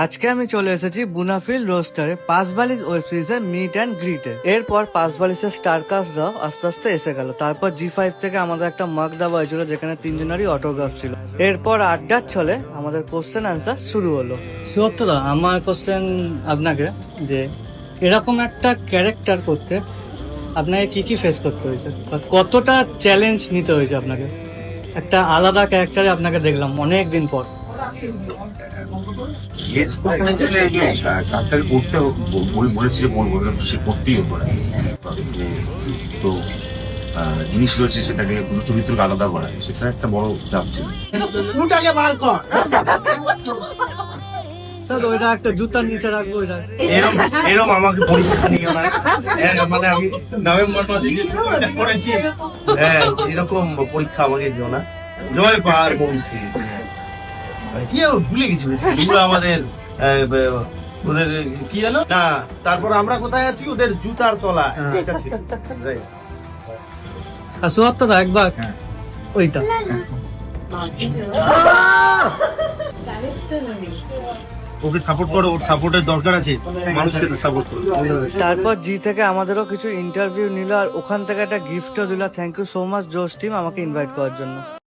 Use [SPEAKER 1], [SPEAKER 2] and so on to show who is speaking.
[SPEAKER 1] আজকে আমি চলে এসেছি বুনাফিল রোস্টারে পাঁচবালিশ ওয়েব সিরিজের মিট অ্যান্ড গ্রিটে। এরপর পাঁচবালিশের স্টার কাস্টরাও আস্তে আস্তে এসে গেল। তারপর জি5 থেকে আমাদের একটা মাগ দেওয়া হয়েছিল যেখানে তিনজনেরই অটোগ্রাফ ছিল। এরপর আড্ডার ছলে আমাদের কোশ্চেন আনসার শুরু হলো। সুহত্তরা, আমার কোশ্চেন আপনাকে যে এরকম একটা ক্যারেক্টার করতে আপনাকে কি কি ফেস করতে হয়েছে বা কতটা চ্যালেঞ্জ নিতে হয়েছে আপনাকে? একটা আলাদা ক্যারেক্টারে আপনাকে দেখলাম অনেক দিন পর।
[SPEAKER 2] কাজটাকে করতে বলেছি যে বলবো, সে করতেই হতো না। তো জিনিস রয়েছে সেটাকে পুরো চরিত্রকে আলাদা করা, সেটা একটা বড় চাপ ছিল।
[SPEAKER 1] স্যার ওইটা একটা জুতার নিচে রাখবো। ওইটা
[SPEAKER 2] এরকম আমাকে পরীক্ষা নিও না, মানে আমি নভেম্বর মাসে করেছি। হ্যাঁ, এরকম পরীক্ষা আমাকে দিও না। জয় পার বংশী কি ভুলে গেছি এগুলো আমাদের ওদের কি জানো না। তারপর আমরা কোথায় আছি? ওদের জুতার তলা।
[SPEAKER 1] সুহত্তরা একবার ওইটা
[SPEAKER 2] ওকে সাপোর্ট করো, ওর সাপোর্টের দরকার আছে, মানুষকে সাপোর্ট করো।
[SPEAKER 1] তারপর জি থেকে আমাদেরও কিছু ইন্টারভিউ নিল আর ওখান থেকে একটা গিফটও দিল। থ্যাংক ইউ সো মাচ জোস টিম আমাকে ইনভাইট করার জন্য।